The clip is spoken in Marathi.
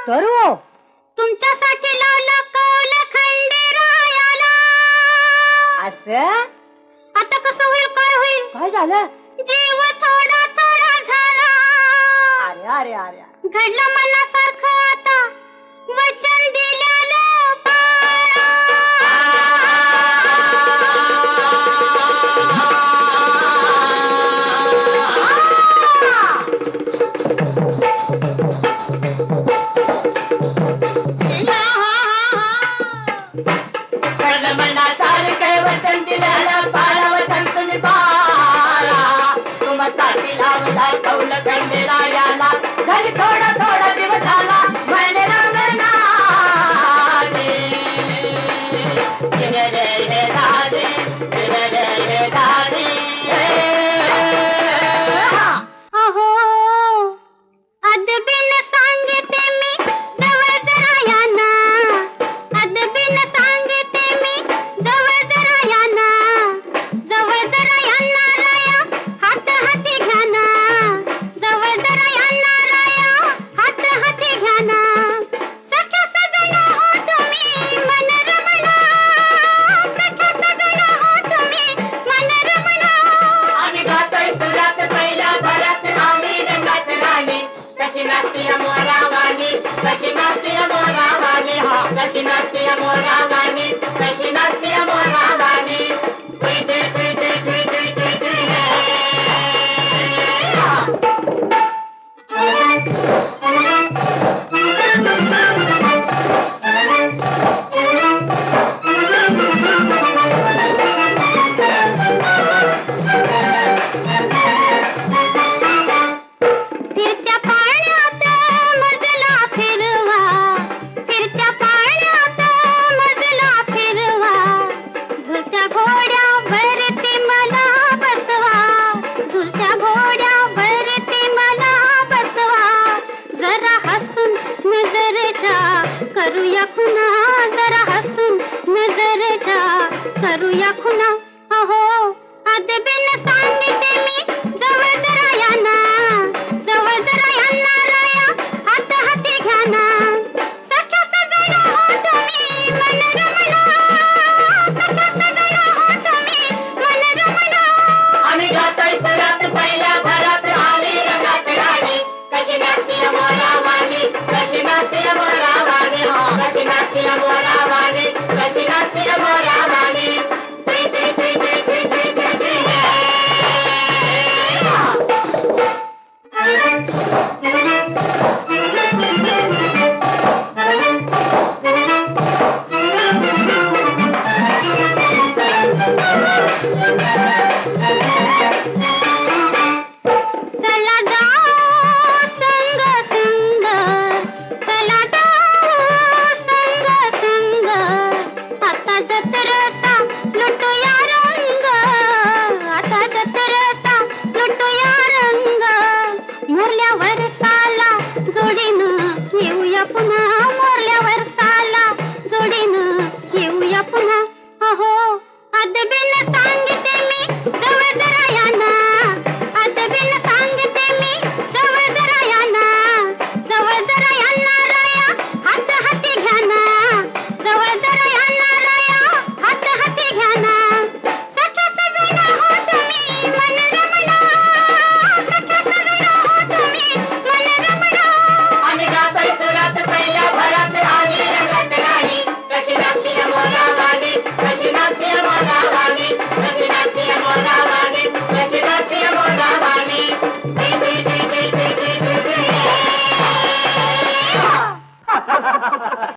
करू तुमच्यासाठी लावलं कौल खंडेरायाला. असं आता कसं होईल, काय होईल? काय झालं? जीव थोडा थोडा झाला. अरे अरे अरे अरे. घडलं मनासारखं आता वचन दिलेलं पाळा. घडलं मनासारखं वचन दिलेलं पाळा, वचन तुम्ही पाळा. तुम्हासाठी लावला कौल खंडेरायाला. घरी थोडा थोडा दिवस झाला महिने रंगनाचे. रे रे रे दादी, रे रे रे दादी. अहो अदबीन सांगते मी जवळ जरा या ना. अदबीन सांगते मी जवळ जरा या ना. जवळ जरा येणाराया हात हाती घ्या ना. जवळ जरा येणाराया हात हाती घ्या ना. सख्या सजना हो तुम्ही मन रमणा. सख्या सजना हो तुम्ही मन रमणा. आम्ही गातोय सुरात पहिल्या भरात आम्ही रंगात राणी. कशी नाचते मोरावानी, कशी नाचते मोरावानी. हा कशी नाचते मोरावानी, कशी नाचते मोरावानी. तुझे तुझे तुझे तुझे फिरत्या पाण्यात मजला फिरवा. फिरत्या पाण्यात मजला फिरवा. झुलत्या घोड्यावरती मला बसवा. झुलत्या घोड्यावरती मला बसवा. जरा हसून नजरेचा करूया खुना. जरा हसून नजरेचा करूया खुना. अहो अदबीन सांगते मी जवळ जरा या ना. जवळ जरा येणाराया हात हाती घ्या ना. सख्या सजना हो तुम्ही मन रमणा. सख्या सजना हो तुम्ही मन रमणा. आम्ही गातोय सुरात पहिल्या भरात आली रंगात राणी. कशी नाचते मोरावानी, कशी नाचते मोरावानी. हा कशी नाचते मोरावानी, कशी नाचते मोरावानी. तुझे तुझे तुझे तुझे तुझे.